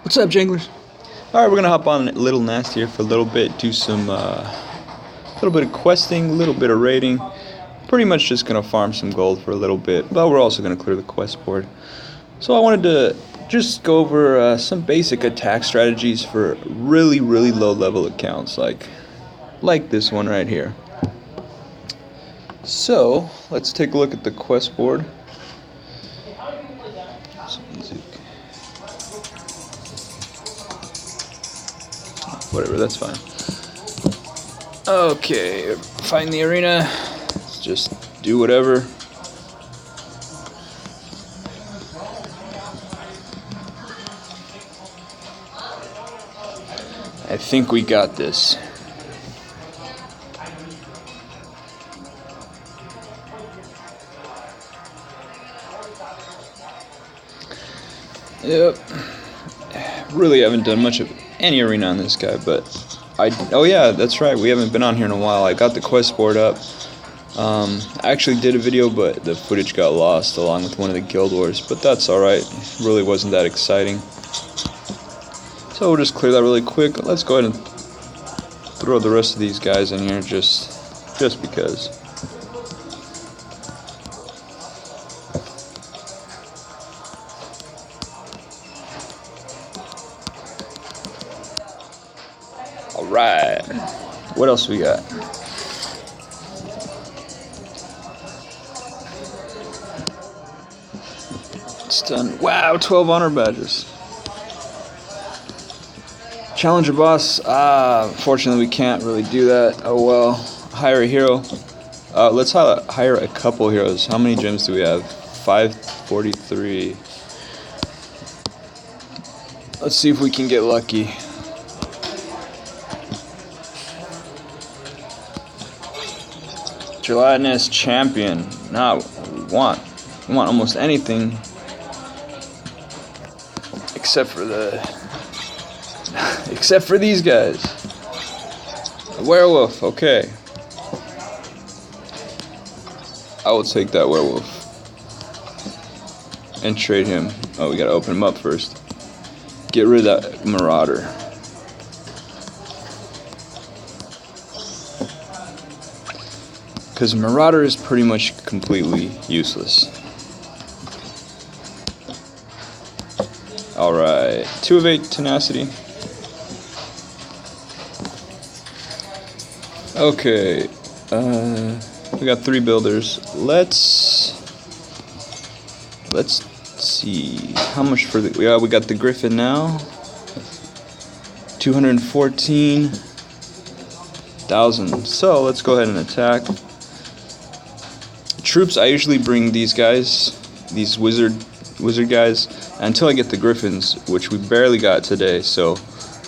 What's up, janglers? Alright, we're gonna hop on a little nest here for a little bit, do some little bit of questing, a little bit of raiding. Pretty much just gonna farm some gold for a little bit, but we're also gonna clear the quest board. So I wanted to just go over some basic attack strategies for really low level accounts like this one right here. So let's take a look at the quest board. Whatever, that's fine. Okay, find the arena. Let's just do whatever. I think we got this. Yep. Really haven't done much of any arena on this guy, but oh yeah, that's right, we haven't been on here in a while. I got the quest board up. I actually did a video, but the footage got lost along with one of the guild wars, but that's alright. Really wasn't that exciting. So we'll just clear that really quick. Let's go ahead and throw the rest of these guys in here just because. Alright, what else we got? It's done. Wow, 12 honor badges. Challenger boss, unfortunately we can't really do that. Oh well. Hire a hero. Let's hire a couple heroes. How many gems do we have? 543. Let's see if we can get lucky. Gelatinous champion. Now we want almost anything except for these guys. A werewolf, okay. I will take that werewolf and trade him. Oh, we gotta open him up first. Get rid of that marauder. Because marauder is pretty much completely useless. Alright, 2 of 8 tenacity. Okay, we got 3 builders. Let's see how much for the we got the Griffin now. 214,000. So let's go ahead and attack. Troops, I usually bring these guys, these wizard guys, until I get the Griffins, which we barely got today, so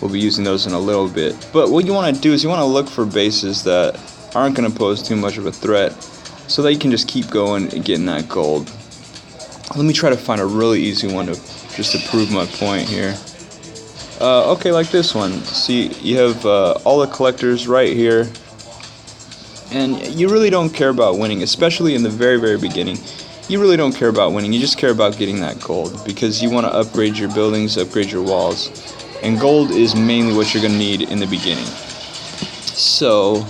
we'll be using those in a little bit. But what you want to do is you want to look for bases that aren't going to pose too much of a threat, so that you can just keep going and getting that gold. Let me try to find a really easy one to prove my point here. Okay, like this one. See, you have all the collectors right here. And you really don't care about winning, especially in the very beginning. You really don't care about winning, you just care about getting that gold, because you want to upgrade your buildings, upgrade your walls, and gold is mainly what you're going to need in the beginning. So,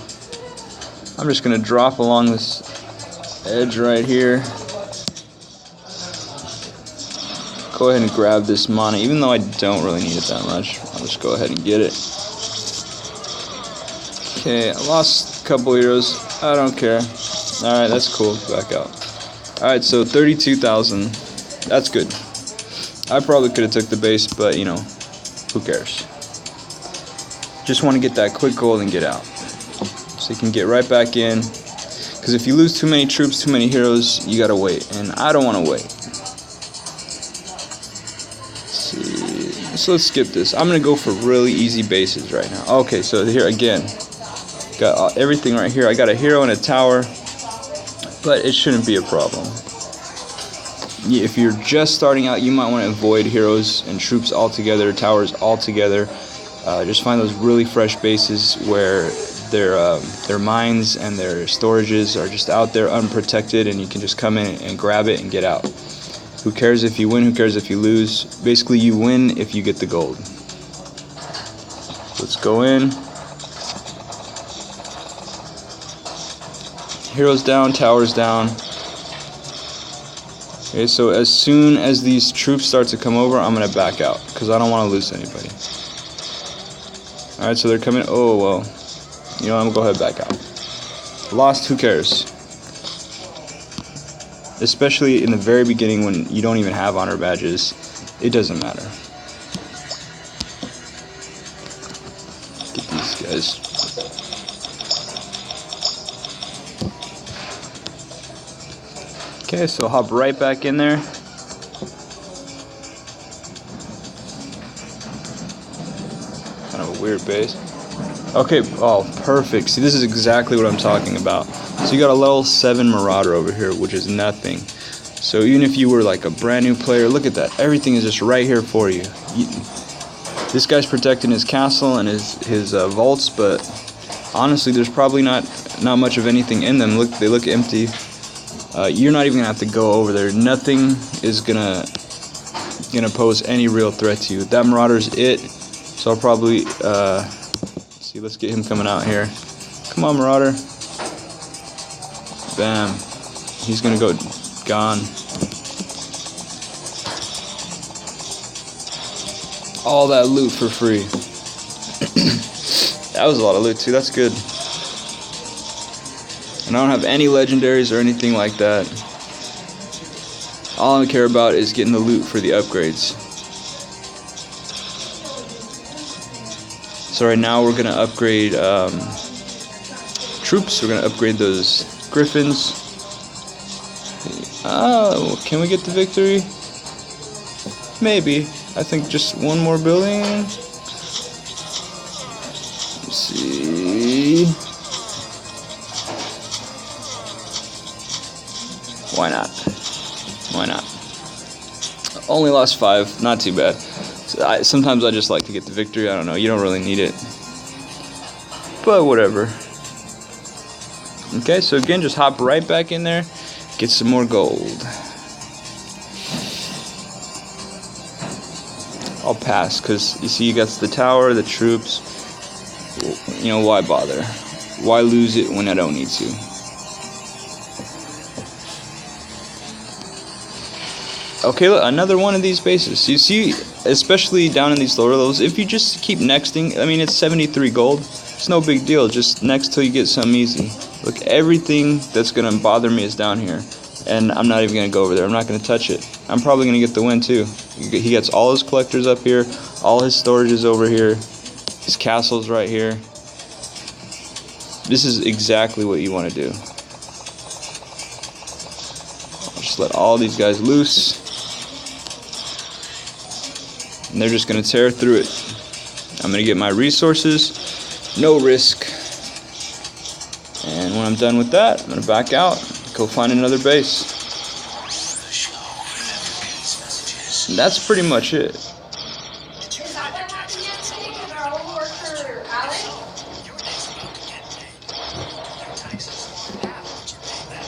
I'm just going to drop along this edge right here. Go ahead and grab this mana, even though I don't really need it that much. I'll just go ahead and get it. Okay, I lost a couple heroes. I don't care. Alright, that's cool. Back out. Alright, so 32,000. That's good. I probably could have took the base, but you know, who cares? Just want to get that quick gold and get out. So you can get right back in. Because if you lose too many troops, too many heroes, you gotta wait. And I don't want to wait. So let's skip this. I'm going to go for really easy bases right now. Okay, so here again. Got everything right here. I got a hero and a tower, but it shouldn't be a problem. If you're just starting out, you might want to avoid heroes and troops altogether, towers altogether. Just find those really fresh bases where their mines and their storages are just out there unprotected, and you can just come in and grab it and get out. Who cares if you win? Who cares if you lose? Basically, you win if you get the gold. Let's go in. Heroes down, towers down. Okay, so as soon as these troops start to come over, I'm going to back out because I don't want to lose anybody. Alright, so they're coming. Oh, well. You know, I'm going to go ahead and back out. Lost, who cares? Especially in the very beginning when you don't even have honor badges, it doesn't matter. Get these guys. Okay, so hop right back in there. Kind of a weird base. Okay, oh, perfect. See, this is exactly what I'm talking about. So you got a level 7 Marauder over here, which is nothing. So even if you were like a brand new player, look at that. Everything is just right here for you. This guy's protecting his castle and his vaults, but honestly, there's probably not much of anything in them. Look, they look empty. You're not even gonna have to go over there. Nothing is gonna pose any real threat to you. That Marauder's it. So I'll probably see. Let's get him coming out here. Come on, Marauder. Bam. He's gonna go gone. All that loot for free. That was a lot of loot too. That's good. And I don't have any legendaries or anything like that. All I care about is getting the loot for the upgrades. So right now we're gonna upgrade troops. We're gonna upgrade those Griffins. Oh, can we get the victory? Maybe. I think just one more building. Let's see. Why not? Why not? Only lost 5. Not too bad. Sometimes I just like to get the victory. I don't know. You don't really need it. But whatever. Okay, so again, just hop right back in there. Get some more gold. I'll pass, because you see you got the tower, the troops. You know, why bother? Why lose it when I don't need to? Okay, look, another one of these bases. You see, especially down in these lower levels, if you just keep nexting, I mean, it's 73 gold. It's no big deal. Just next till you get something easy. Look, everything that's going to bother me is down here. And I'm not even going to go over there. I'm not going to touch it. I'm probably going to get the win, too. He gets all his collectors up here. All his storage is over here. His castle's right here. This is exactly what you want to do. Just let all these guys loose. And they're just going to tear through it. I'm going to get my resources. No risk. And when I'm done with that, I'm going to back out. Go find another base. And that's pretty much it.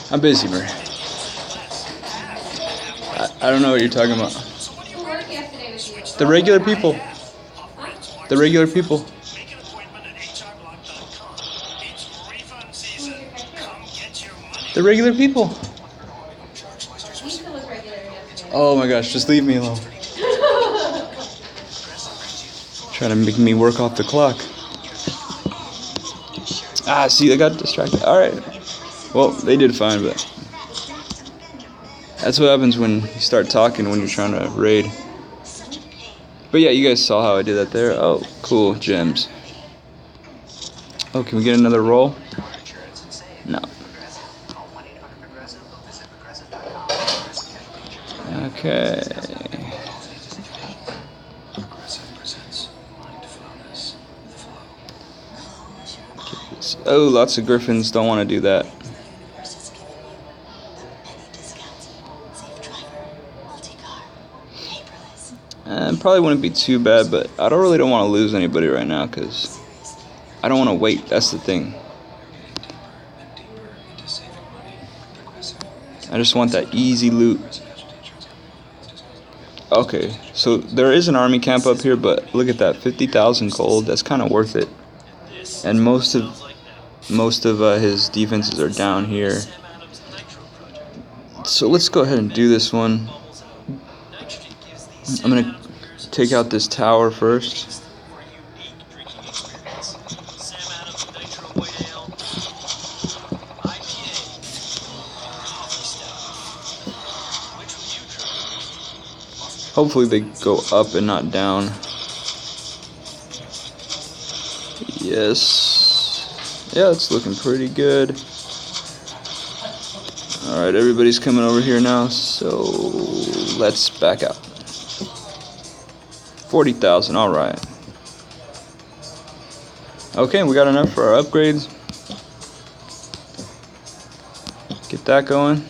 I'm busy, Murray. I don't know what you're talking about. The regular people. The regular people. The regular people. Oh my gosh, just leave me alone. Trying to make me work off the clock. Ah, see, I got distracted. Alright. Well, they did fine, but that's what happens when you start talking when you're trying to raid. But yeah, you guys saw how I did that there. Oh, cool, gems. Oh, can we get another roll? No. Okay. Oh, lots of Griffins don't want to do that. Probably wouldn't be too bad, but I don't really want to lose anybody right now because I don't want to wait. That's the thing. I just want that easy loot. Okay, so there is an army camp up here, but look at that, 50,000 gold. That's kind of worth it. And most of his defenses are down here. So let's go ahead and do this one. I'm gonna take out this tower first. Hopefully they go up and not down. Yes. Yeah, it's looking pretty good. Alright, everybody's coming over here now, so let's back out. 40,000, alright. Okay, we got enough for our upgrades. Get that going.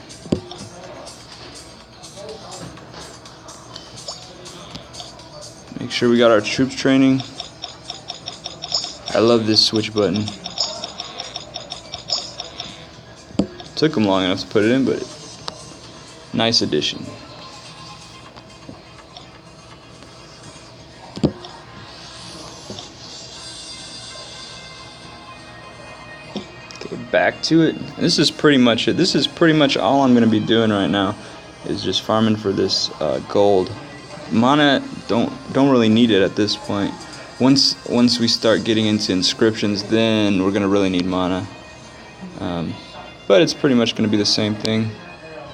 Make sure we got our troops training. I love this switch button. Took them long enough to put it in, but nice addition. Okay, back to it. This is pretty much it. This is pretty much all I'm going to be doing right now, is just farming for this gold. Mana don't really need it at this point. Once we start getting into inscriptions, then we're gonna really need mana. But it's pretty much gonna be the same thing.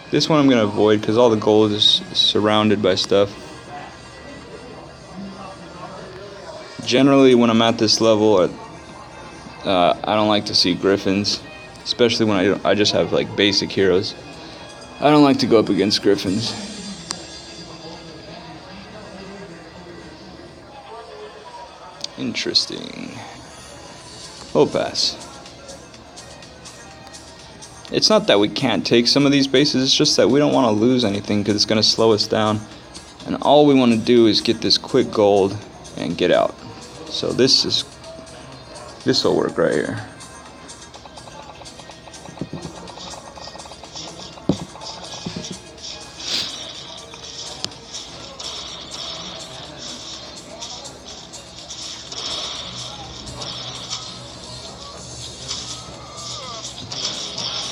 This one I'm gonna avoid because all the gold is surrounded by stuff. Generally, when I'm at this level, I don't like to see griffins, especially when I just have like basic heroes. I don't like to go up against griffins. Interesting. We'll pass. It's not that we can't take some of these bases, it's just that we don't want to lose anything because it's going to slow us down. And all we want to do is get this quick gold and get out. So this will work right here.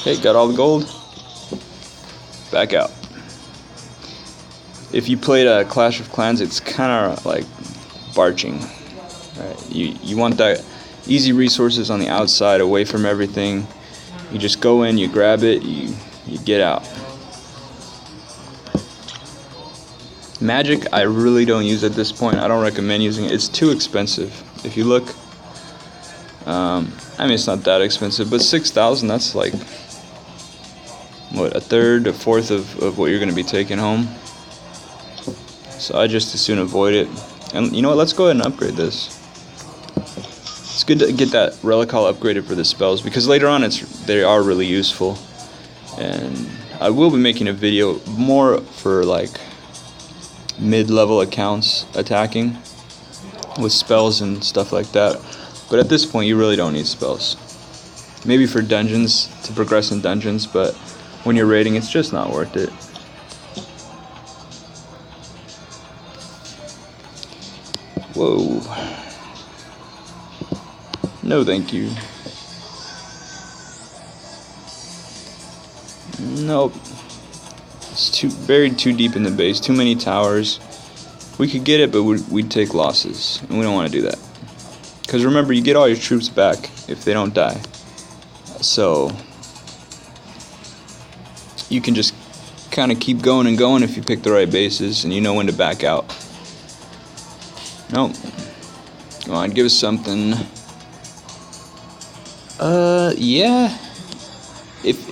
Okay, got all the gold. Back out. If you played a Clash of Clans, it's kind of like barching. Right? You want that easy resources on the outside, away from everything. You just go in, you grab it, you get out. Magic, I really don't use at this point. I don't recommend using it. It's too expensive. If you look, I mean, it's not that expensive, but 6,000, that's like, what, a third, a fourth of what you're going to be taking home. So I just as soon avoid it. And you know what, let's go ahead and upgrade this. It's good to get that relic hall upgraded for the spells, because later on they are really useful. And I will be making a video more for like mid-level accounts attacking with spells and stuff like that. But at this point you really don't need spells. Maybe for dungeons, to progress in dungeons, but when you're raiding, it's just not worth it. Whoa. No thank you. Nope. It's buried too deep in the base. Too many towers. We could get it, but we'd take losses. And we don't want to do that. Because remember, you get all your troops back if they don't die. So you can just kind of keep going and going if you pick the right bases and you know when to back out. Nope. Come on, give us something. Yeah.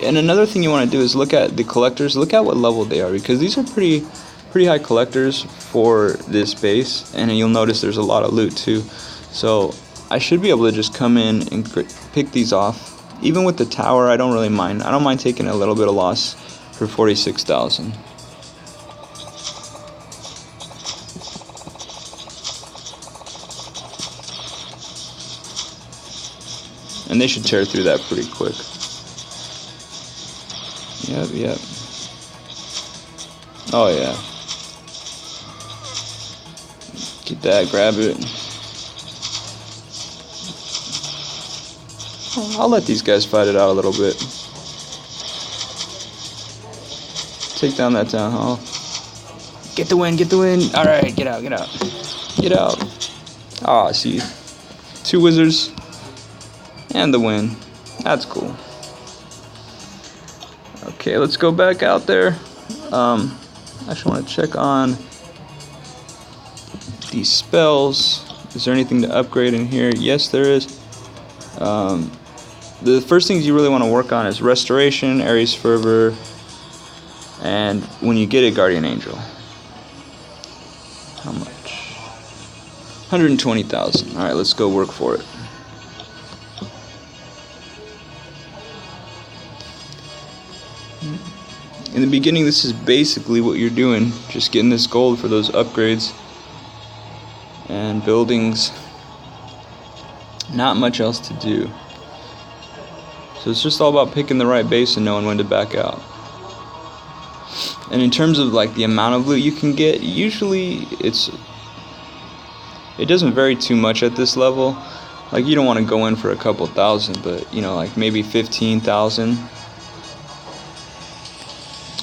And another thing you want to do is look at the collectors. Look at what level they are, because these are pretty high collectors for this base, and you'll notice there's a lot of loot too. So I should be able to just come in and pick these off. Even with the tower, I don't really mind. I don't mind taking a little bit of loss for 46,000. And they should tear through that pretty quick. Yep. Oh yeah. Get that, grab it. I'll let these guys fight it out a little bit. Take down that town hall. Get the win, get the win. Alright, get out, get out. Get out. Ah, see. 2 wizards. And the win. That's cool. Okay, let's go back out there. I actually want to check on these spells. Is there anything to upgrade in here? Yes, there is. The first things you really want to work on is Restoration, Ares Fervor, and when you get it, Guardian Angel. How much? 120,000. Alright, let's go work for it. In the beginning, this is basically what you're doing. Just getting this gold for those upgrades and buildings. Not much else to do. So it's just all about picking the right base and knowing when to back out. And in terms of like the amount of loot you can get, usually it doesn't vary too much at this level. Like you don't want to go in for a couple thousand, but you know, like maybe 15,000.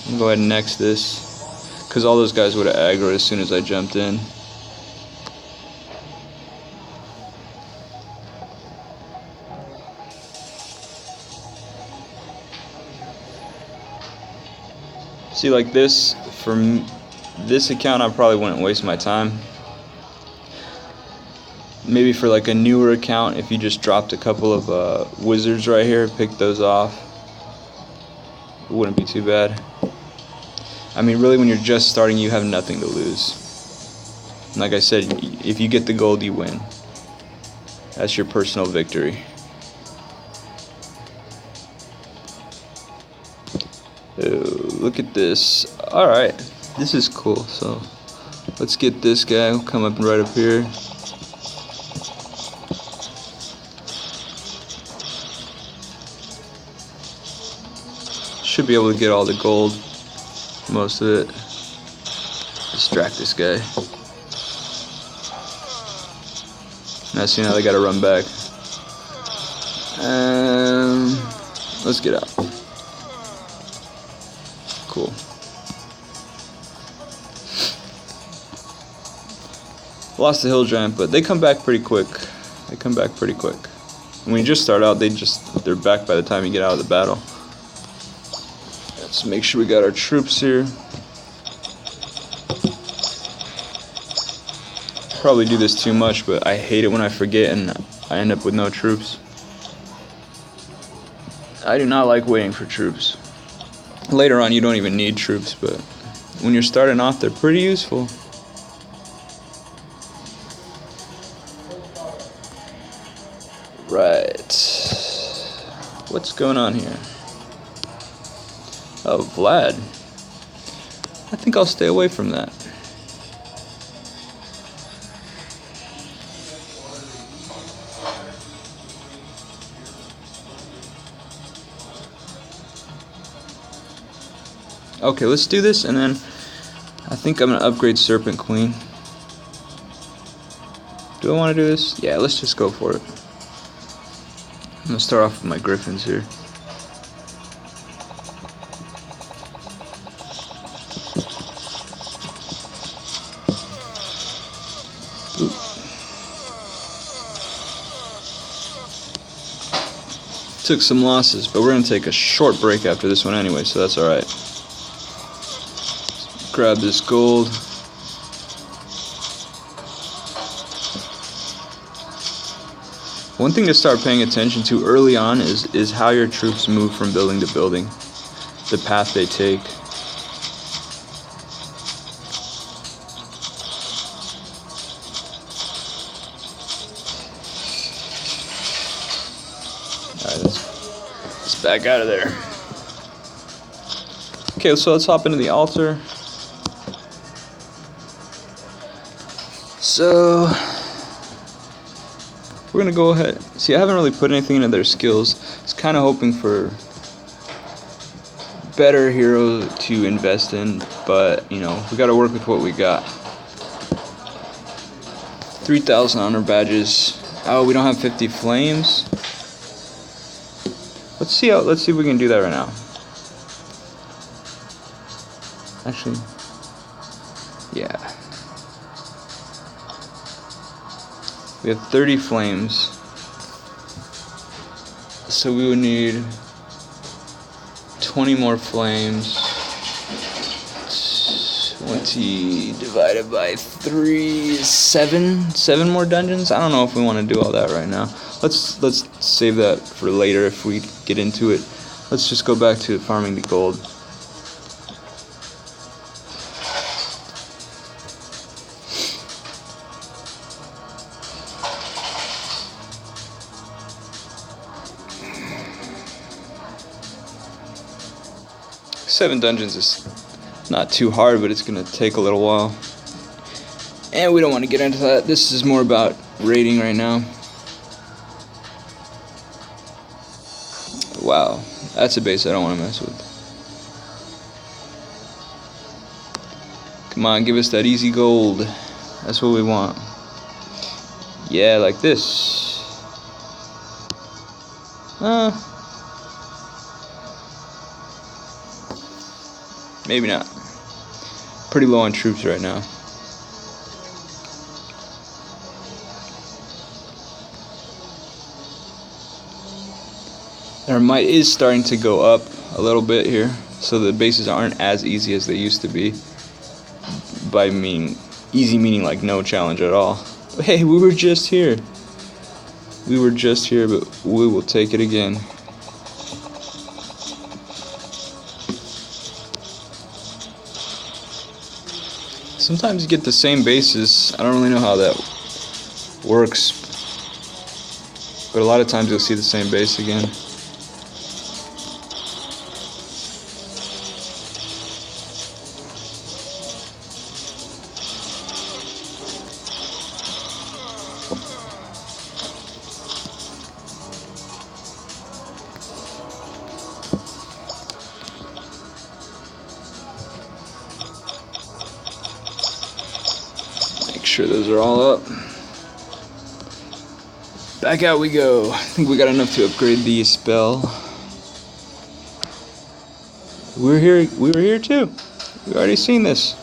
I'll go ahead and next this, because all those guys would have aggroed as soon as I jumped in. See, like this, from this account I probably wouldn't waste my time. Maybe for like a newer account, if you just dropped a couple of wizards right here, picked those off, it wouldn't be too bad. I mean, really, when you're just starting, you have nothing to lose. And like I said, if you get the gold, you win. That's your personal victory. Look at this. Alright, this is cool. So let's get this guy. We'll come up right up here. Should be able to get all the gold, most of it. Distract this guy. Now see, now they gotta run back. Let's get out. Cool. Lost the hill giant, but they come back pretty quick. They come back pretty quick. When you just start out, they're back by the time you get out of the battle. Let's make sure we got our troops here. Probably do this too much, but I hate it when I forget and I end up with no troops. I do not like waiting for troops. Later on, you don't even need troops, but when you're starting off, they're pretty useful. Right. What's going on here? Oh, Vlad. I think I'll stay away from that. Okay, let's do this, and then I think I'm going to upgrade Serpent Queen. Do I want to do this? Yeah, let's just go for it. I'm going to start off with my Griffins here. Ooh. Took some losses, but we're going to take a short break after this one anyway, so that's alright. Grab this gold. One thing to start paying attention to early on is how your troops move from building to building, the path they take. Alright, let's back out of there. Okay, so let's hop into the altar. So we're gonna go ahead. See, I haven't really put anything into their skills. I was kind of hoping for better hero to invest in, but you know, we got to work with what we got. 3,000 honor badges. Oh, we don't have 50 flames. Let's see if we can do that right now. Actually, yeah. We have 30 flames. So we would need 20 more flames. 20 divided by 3 is 7. 7 more dungeons? I don't know if we want to do all that right now. Let's save that for later if we get into it. Let's just go back to farming the gold. Seven dungeons is not too hard, but it's gonna take a little while. And we don't want to get into that. This is more about raiding right now. Wow, that's a base I don't want to mess with. Come on, give us that easy gold. That's what we want. Yeah, like this. Maybe not. Pretty low on troops right now. Our might is starting to go up a little bit here, so the bases aren't as easy as they used to be. By easy meaning like no challenge at all. But hey, we were just here. We were just here, but we will take it again. Sometimes you get the same bases. I don't really know how that works, but a lot of times you'll see the same base again. Sure those are all up. Back out we go. I think we got enough to upgrade the spell. We were here too. We already seen this.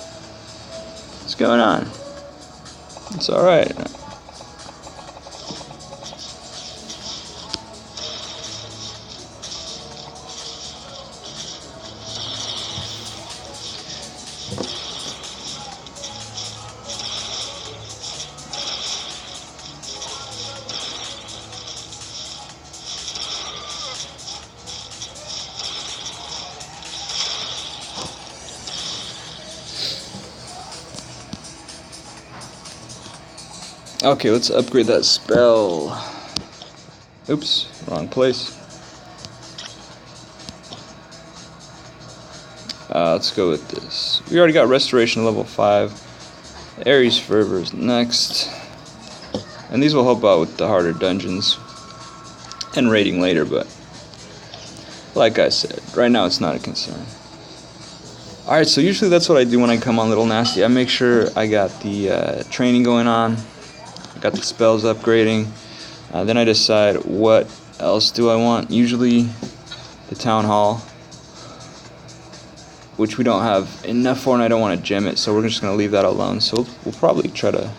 What's going on? It's alright. Okay, let's upgrade that spell. Oops, wrong place. Let's go with this. We already got Restoration level 5. Ares Fervor is next. And these will help out with the harder dungeons. And raiding later, but like I said, right now it's not a concern. Alright, so usually that's what I do when I come on Little Nasty. I make sure I got the training going on. Got the spells upgrading. Then I decide what else do I want. Usually the town hall, which we don't have enough for, and I don't want to gem it, so we're just going to leave that alone. So we'll probably try to...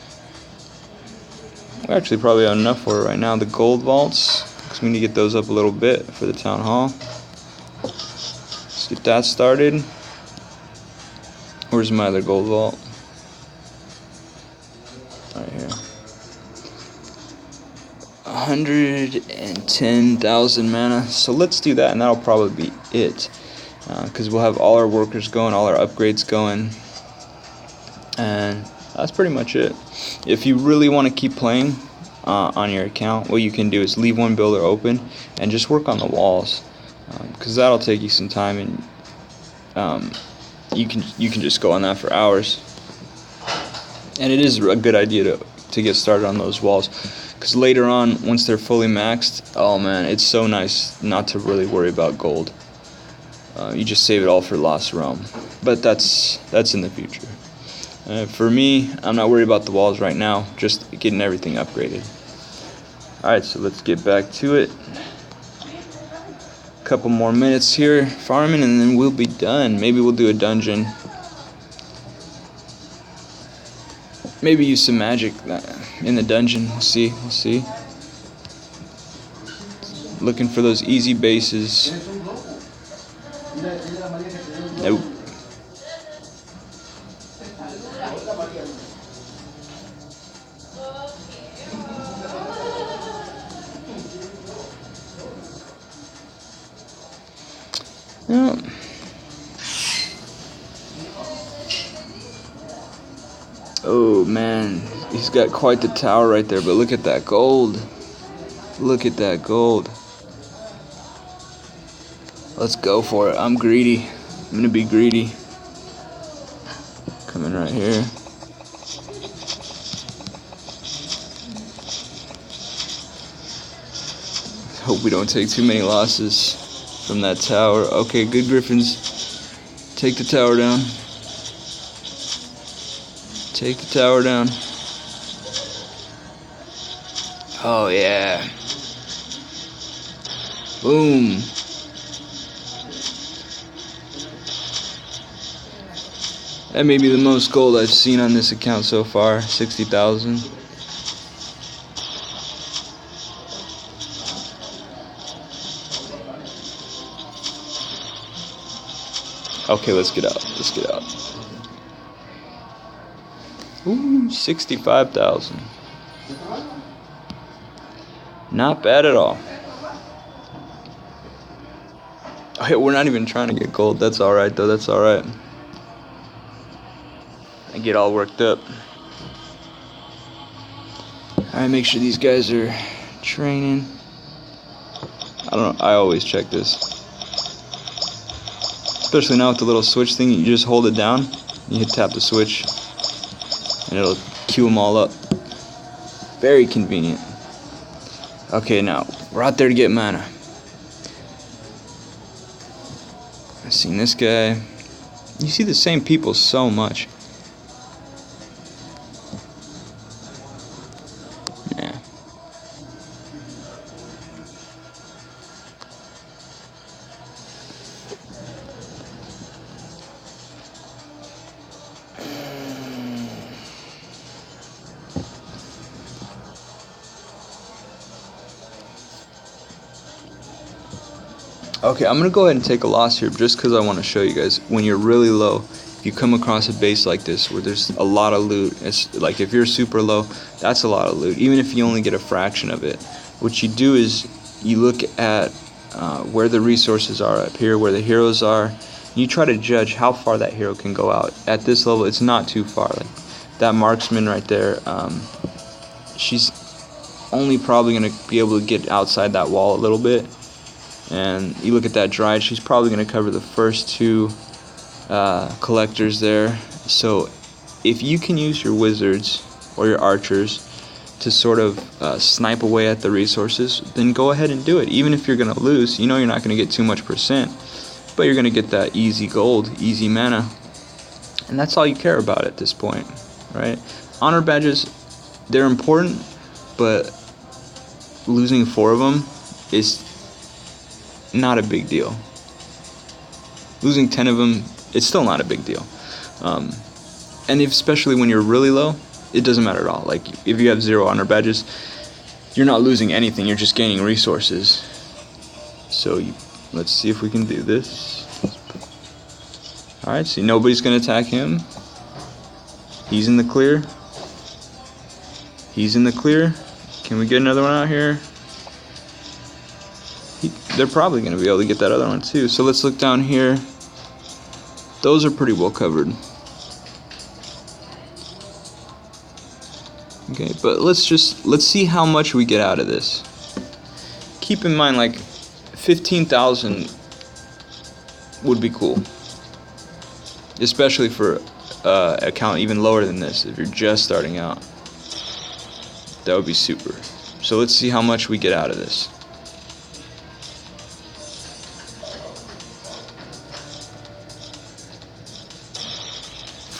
We actually probably have enough for it right now. The gold vaults, because we need to get those up a little bit for the town hall. Let's get that started. Where's my other gold vault? Right here. 110,000 mana. So let's do that, and that'll probably be it. Because we'll have all our workers going, all our upgrades going. And that's pretty much it. If you really want to keep playing on your account, what you can do is leave one builder open and just work on the walls. Because that'll take you some time, and you can just go on that for hours. And it is a good idea to get started on those walls, because later on, once they're fully maxed, oh man, it's so nice not to really worry about gold. You just save it all for Lost Realm, but that's in the future. For me, I'm not worried about the walls right now, just getting everything upgraded. Alright, so let's get back to it. Couple more minutes here farming and then we'll be done. Maybe we'll do a dungeon. Maybe use some magic in the dungeon. We'll see. Looking for those easy bases. Nope. Nope. Oh man, he's got quite the tower right there, but look at that gold. Look at that gold. Let's go for it. I'm greedy. I'm gonna be greedy. Coming right here. Hope we don't take too many losses from that tower. Okay, good Griffins. Take the tower down. Take the tower down. Oh yeah. Boom. That may be the most gold I've seen on this account so far. 60,000. Okay, let's get out. Let's get out. Ooh, 65,000. Not bad at all. Okay, we're not even trying to get gold. That's alright, though. That's alright. I get all worked up. Alright, make sure these guys are training. I don't know. I always check this. Especially now with the little switch thing, you just hold it down, you hit tap the switch, and it'll queue them all up. Very convenient. Okay, now, we're out there to get mana. I've seen this guy. You see the same people so much. Yeah. Okay, I'm going to go ahead and take a loss here just because I want to show you guys. When you're really low, if you come across a base like this where there's a lot of loot, it's like if you're super low, that's a lot of loot, even if you only get a fraction of it. What you do is you look at where the resources are up here, where the heroes are, and you try to judge how far that hero can go out. At this level, it's not too far. Like that marksman right there, she's only probably going to be able to get outside that wall a little bit. And you look at that dryad, she's probably going to cover the first two collectors there. So if you can use your wizards or your archers to sort of snipe away at the resources, then go ahead and do it. Even if you're going to lose, you know you're not going to get too much percent, but you're going to get that easy gold, easy mana. And that's all you care about at this point, right? Honor badges, they're important, but losing 4 of them is not a big deal. Losing 10 of them, it's still not a big deal. And especially when you're really low, it doesn't matter at all. Like if you have 0 honor badges, you're not losing anything, you're just gaining resources. So let's see if we can do this. Alright, see, nobody's gonna attack him. He's in the clear. He's in the clear. Can we get another one out here? They're probably going to be able to get that other one too. So let's look down here. Those are pretty well covered. Okay, but let's see how much we get out of this. Keep in mind, like 15,000 would be cool, especially for an account even lower than this. If you're just starting out, that would be super. So let's see how much we get out of this.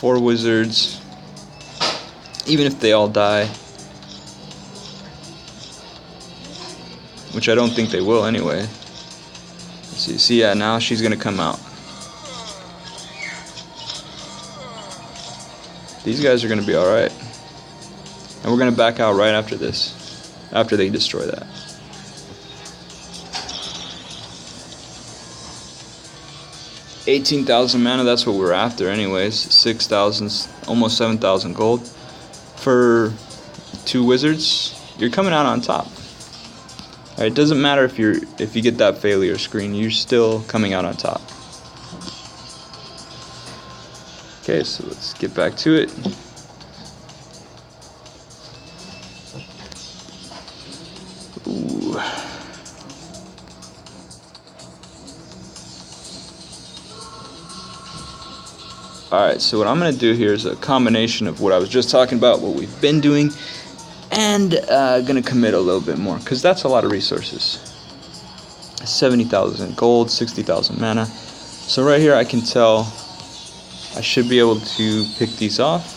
4 wizards. even if they all die, which I don't think they will anyway. Let's see. See, yeah, now she's gonna come out. These guys are gonna be all right, and we're gonna back out right after this, after they destroy that. $18,000 mana, that's what we're after anyways. 6,000, almost 7,000 gold. For 2 wizards, you're coming out on top. Alright, it doesn't matter if you get that failure screen, you're still coming out on top. Okay, so let's get back to it. Ooh. Alright, so what I'm going to do here is a combination of what I was just talking about, what we've been doing, and going to commit a little bit more, because that's a lot of resources. 70,000 gold, 60,000 mana. So right here I can tell I should be able to pick these off.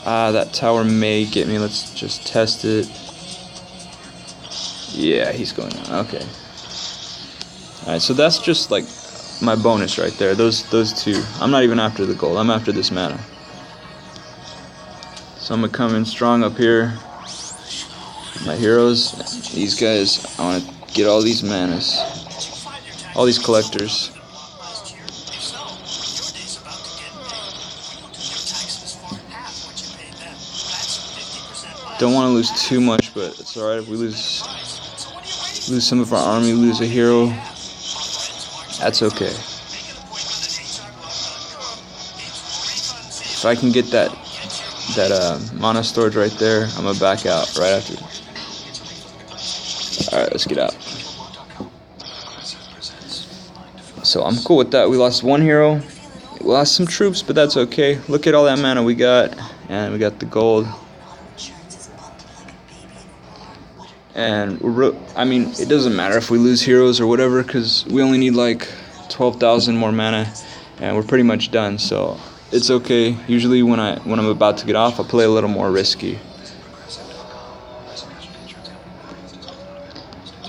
That tower may get me. Let's just test it. Yeah, he's going on. Okay. Alright, so that's just like my bonus right there. Those 2. I'm not even after the gold. I'm after this mana. So I'm gonna come in strong up here. My heroes. These guys. I want to get all these manas. All these collectors. Don't want to lose too much, but it's alright if we lose some of our army, lose a hero. That's okay. If I can get that mana storage right there, I'm gonna back out right after. Alright, let's get out. So I'm cool with that. We lost 1 hero. We lost some troops, but that's okay. Look at all that mana we got, and we got the gold. And I mean, it doesn't matter if we lose heroes or whatever, because we only need like 12,000 more mana, and we're pretty much done. So it's okay. Usually when I'm about to get off, I play a little more risky.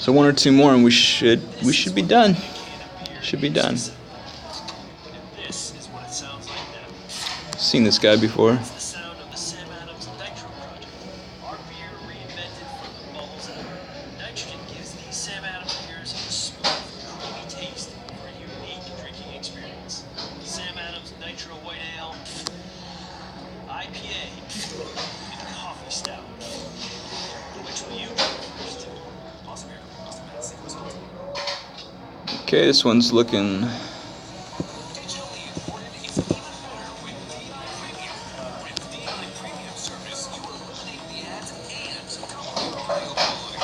So 1 or 2 more, and we should be done. Should be done. Seen this guy before. Okay, this one's looking.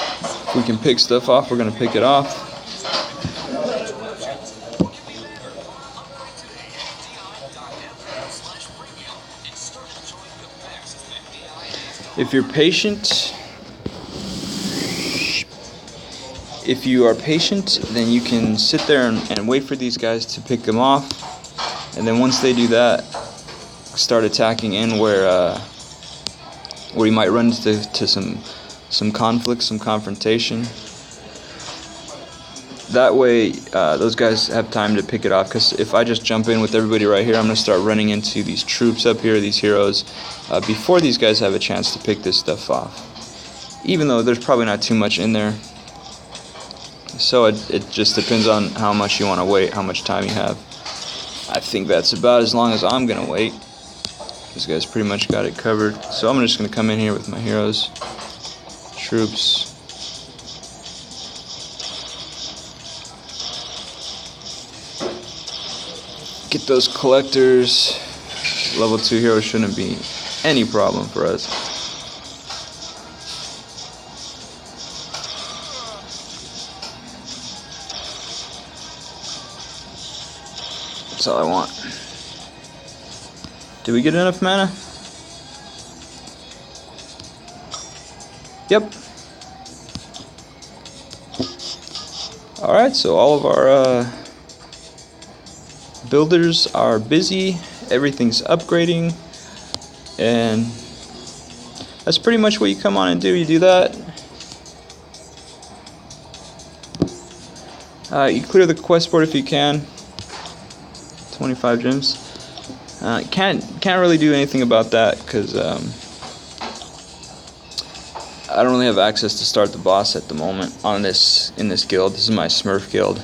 If we can pick stuff off, we're gonna pick it off. If you're patient, if you are patient, then you can sit there and wait for these guys to pick them off, and then once they do that, start attacking in where you might run into some conflict, some confrontation. That way, those guys have time to pick it off, because if I just jump in with everybody right here, I'm going to start running into these troops up here, these heroes, before these guys have a chance to pick this stuff off. Even though there's probably not too much in there. So it just depends on how much you want to wait, how much time you have. I think that's about as long as I'm going to wait. This guy's pretty much got it covered. So I'm just going to come in here with my heroes, troops. Get those collectors. Level 2 heroes shouldn't be any problem for us. That's all I want. Did we get enough mana? Yep. Alright, so all of our builders are busy, everything's upgrading, and that's pretty much what you come on and do. You do that. You clear the quest board if you can. 25 gems. Can't really do anything about that because I don't really have access to start the boss at the moment in this guild. This is my Smurf guild,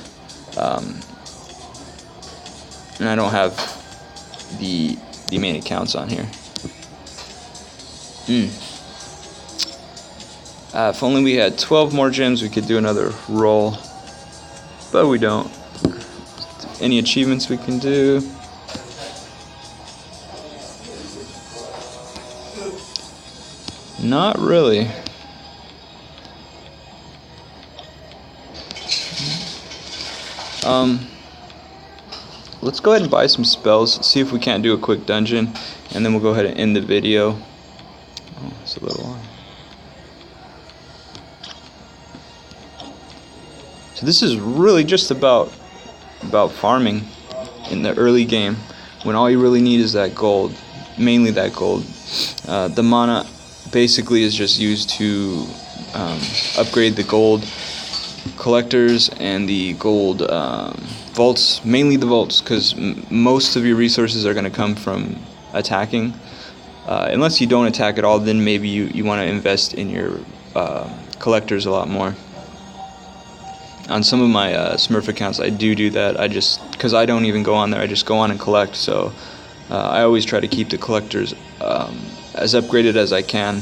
and I don't have the main accounts on here. If only we had 12 more gems, we could do another roll, but we don't. Any achievements we can do? Not really. Let's go ahead and buy some spells, see if we can't do a quick dungeon, and then we'll go ahead and end the video. Oh, it's a little long. So this is really just about farming in the early game, when all you really need is that gold, mainly that gold. The mana basically is just used to upgrade the gold collectors and the gold vaults, mainly the vaults, because most of your resources are going to come from attacking. Unless you don't attack at all, then maybe you want to invest in your collectors a lot more. On some of my Smurf accounts, I do that. Because I don't even go on there, I just go on and collect. So I always try to keep the collectors as upgraded as I can,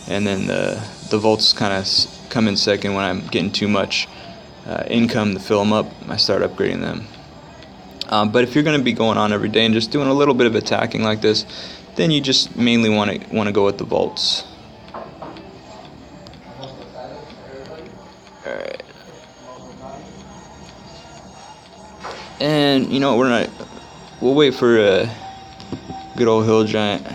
and then the vaults kind of come in second. When I'm getting too much income to fill them up, I start upgrading them. But if you're going to be going on every day and just doing a little bit of attacking like this, then you just mainly want to go with the vaults. All right. And you know, we'll wait for a good old hill giant.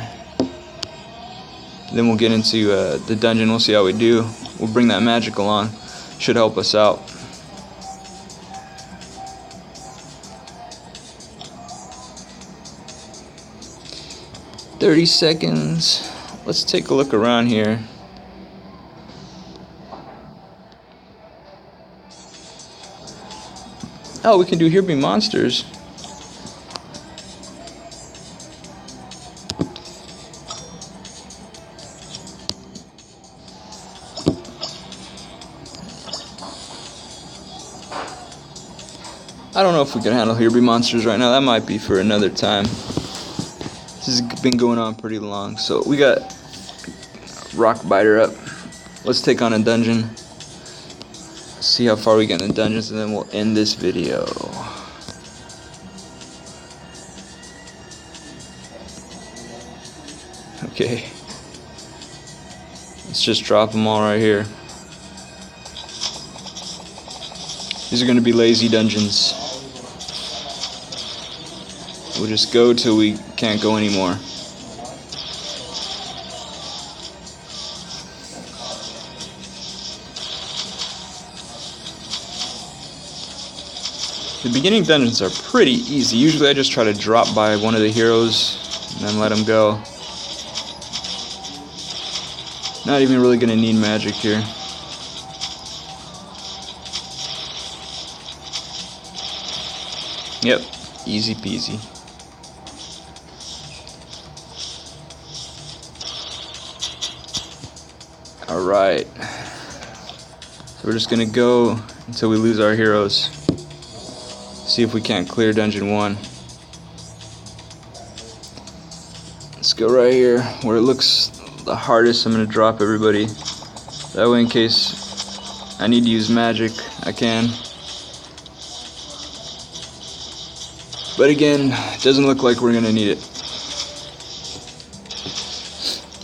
Then we'll get into the dungeon. We'll see how we do. We'll bring that magic along. Should help us out. "30 seconds. Let's take a look around here. Oh, we can do Here Be Monsters. I don't know if we can handle Here Be Monsters right now. That might be for another time. This has been going on pretty long. So we got Rock Biter up. Let's take on a dungeon. See how far we get in the dungeons, and then we'll end this video. Okay. Let's just drop them all right here. These are going to be lazy dungeons. We'll just go till we can't go anymore. The beginning dungeons are pretty easy. Usually I just try to drop by one of the heroes and then let them go. Not even really going to need magic here. Yep, easy peasy. Alright. So we're just going to go until we lose our heroes. See if we can't clear dungeon 1. Let's go right here where it looks the hardest. I'm going to drop everybody. That way, in case I need to use magic, I can. But again, it doesn't look like we're going to need it.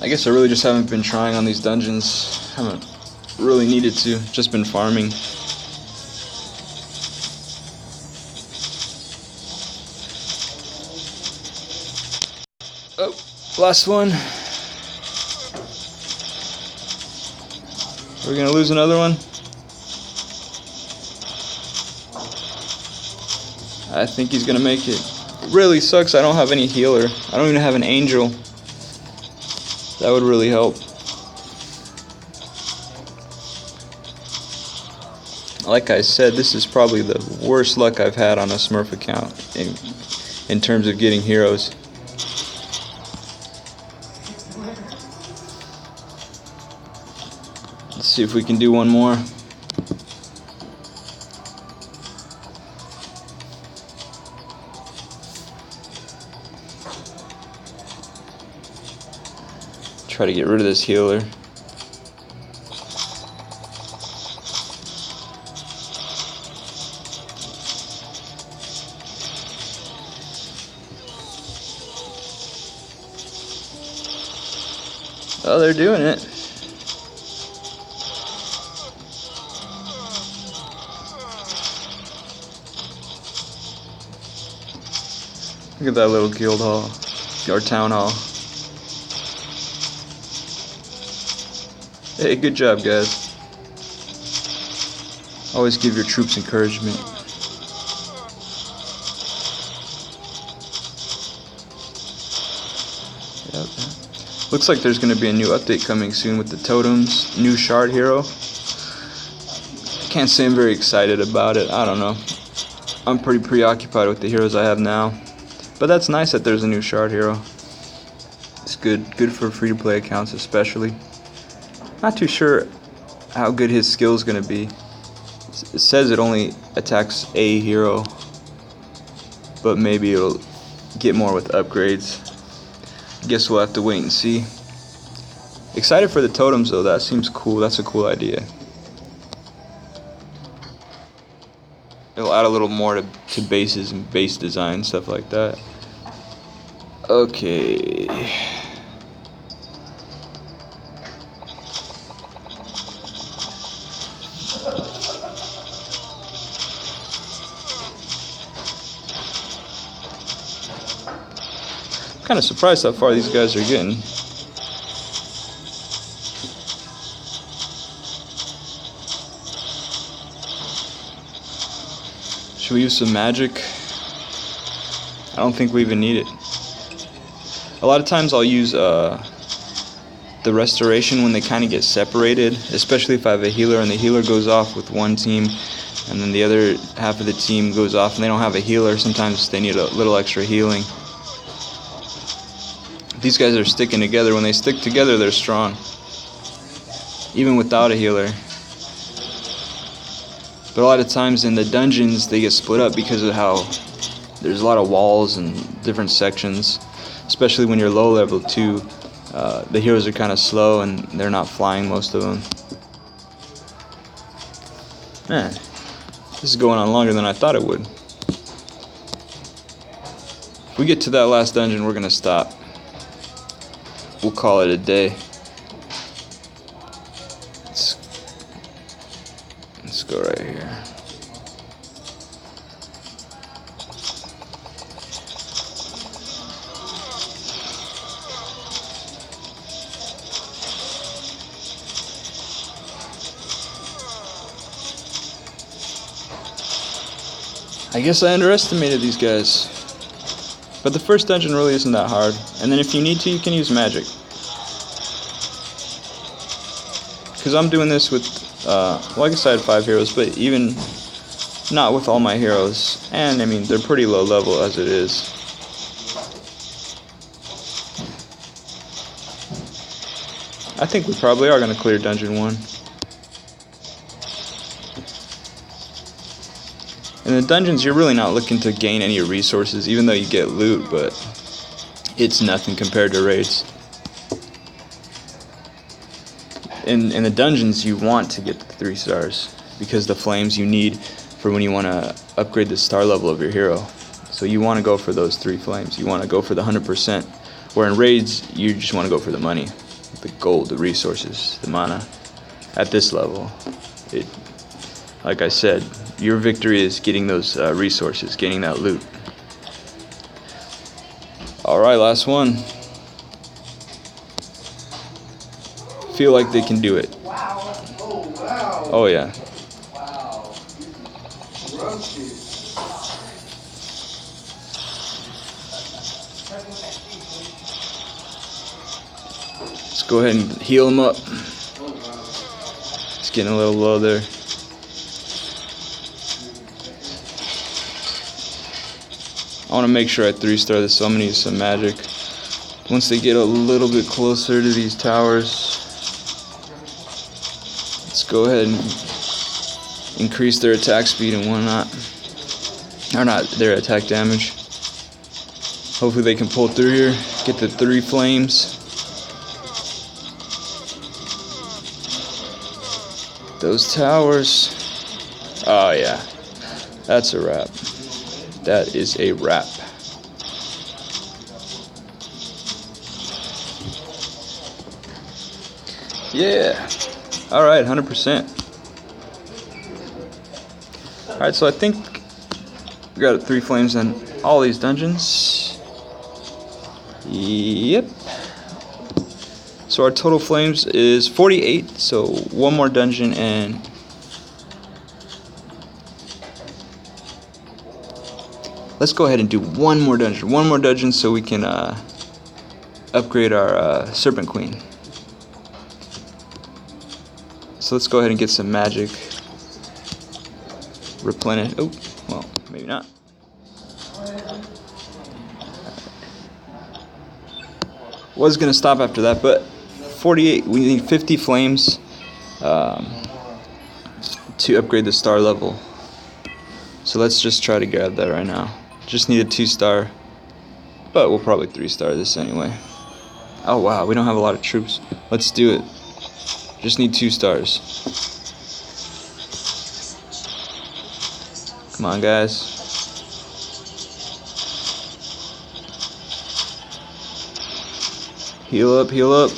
I guess I really just haven't been trying on these dungeons. Haven't really needed to. Just been farming. Oh, last one. We're gonna lose another one. I think he's gonna make it. really sucks I don't have any healer. I don't even have an angel. That would really help. Like I said, this is probably the worst luck I've had on a Smurf account in terms of getting heroes. Let's see if we can do one more. Try to get rid of this healer. Oh, they're doing it. Look at that little guild hall, or town hall. Hey, good job, guys. Always give your troops encouragement. Yep. Looks like there's going to be a new update coming soon with the totems, new shard hero. Can't say I'm very excited about it. I don't know. I'm pretty preoccupied with the heroes I have now. But that's nice that there's a new shard hero. It's good for free-to-play accounts especially. Not too sure how good his skill is going to be. It says it only attacks a hero, but maybe it'll get more with upgrades. Guess we'll have to wait and see. Excited for the totems though, that seems cool. That's a cool idea. It'll add a little more to bases and base design, stuff like that. Okay. Kind of surprised how far these guys are getting. Should we use some magic? I don't think we even need it. A lot of times I'll use the restoration when they kind of get separated, especially if I have a healer and the healer goes off with one team and then the other half of the team goes off and they don't have a healer. Sometimes they need a little extra healing. These guys are sticking together. When they stick together, they're strong, even without a healer. But a lot of times in the dungeons, they get split up because of how there's a lot of walls and different sections, especially when you're low level too. The heroes are kind of slow and they're not flying, most of them. Man, this is going on longer than I thought it would. If we get to that last dungeon, we're going to stop. We'll call it a day. Let's go right here. I guess I underestimated these guys. But the first dungeon really isn't that hard. And then if you need to, you can use magic. Because I'm doing this with, well, I guess I had 5 heroes, but even not with all my heroes. And, I mean, they're pretty low level as it is. I think we probably are going to clear Dungeon 1. In the dungeons, you're really not looking to gain any resources, even though you get loot, but it's nothing compared to raids. In the dungeons, you want to get the 3 stars, because the flames you need for when you want to upgrade the star level of your hero. So you want to go for those 3 flames. You want to go for the 100%. Where in raids, you just want to go for the money, the gold, the resources, the mana. At this level, like I said, your victory is getting those resources, getting that loot. Alright, last one. Feel like they can do it. Wow. Oh, wow. Oh, yeah. Wow. Let's go ahead and heal him up. It's getting a little low there. I want to make sure I 3-star this, so I'm going to use some magic. Once they get a little bit closer to these towers, let's go ahead and increase their attack speed and whatnot. Or not, their attack damage. Hopefully they can pull through here, get the 3 flames. Those towers. Oh yeah, that's a wrap. That is a wrap. Yeah. All right, 100%. All right, so I think we got 3 flames in all these dungeons. Yep. So our total flames is 48. So one more dungeon and let's go ahead and do one more dungeon so we can upgrade our Serpent Queen. So let's go ahead and get some magic. Replenish. Oh, well, maybe not. Was gonna stop after that, but 48. We need 50 flames to upgrade the star level. So let's just try to grab that right now. Just need a 2-star, but we'll probably 3-star this anyway. Oh wow, we don't have a lot of troops. Let's do it. Just need 2 stars. Come on, guys. Heal up, heal up.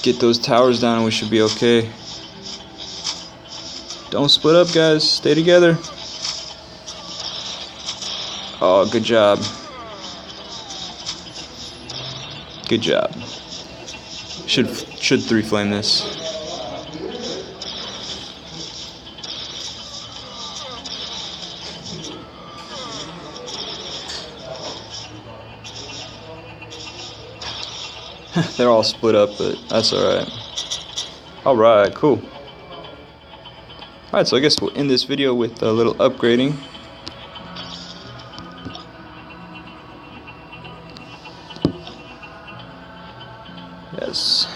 Get those towers down and we should be okay. Don't split up, guys. Stay together. Oh, good job. Good job. Should 3 flame this. They're all split up, but that's alright. Alright, cool. Alright, so I guess we'll end this video with a little upgrading. Yes.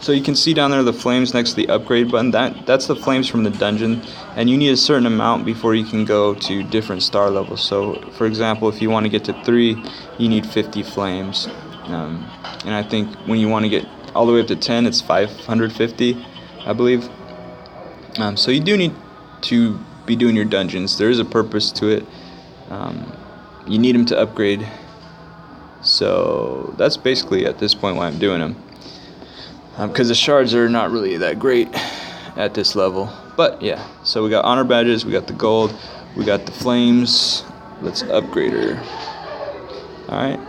So you can see down there the flames next to the upgrade button. That's the flames from the dungeon, and you need a certain amount before you can go to different star levels. So for example, if you want to get to 3, you need 50 flames. And I think when you want to get all the way up to 10, it's 550, I believe. So you do need to be doing your dungeons. There is a purpose to it. You need them to upgrade. So that's basically at this point why I'm doing them. Because the shards are not really that great at this level. But yeah, so we got honor badges, we got the gold, we got the flames. Let's upgrade her. Alright.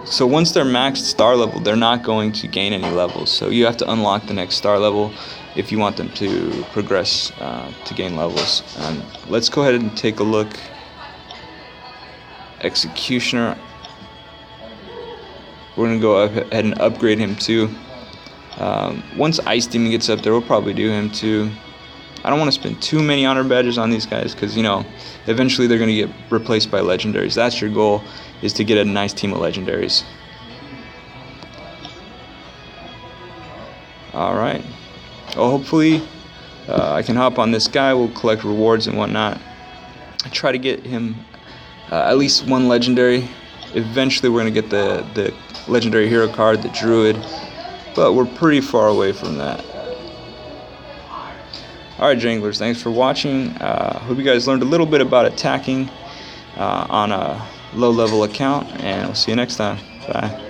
So once they're maxed star level, they're not going to gain any levels. So you have to unlock the next star level if you want them to progress to gain levels. Let's go ahead and take a look. Executioner. We're going to go ahead and upgrade him too. Once Ice Demon gets up there, we'll probably do him too. I don't want to spend too many honor badges on these guys because, you know, eventually they're going to get replaced by legendaries. That's your goal, is to get a nice team of legendaries. Alright. Well, hopefully I can hop on this guy. We'll collect rewards and whatnot. Try to get him at least 1 legendary. Eventually we're going to get the legendary hero card, the druid. But we're pretty far away from that. Alright, Janglers, thanks for watching. Hope you guys learned a little bit about attacking on a low level account, and we'll see you next time. Bye.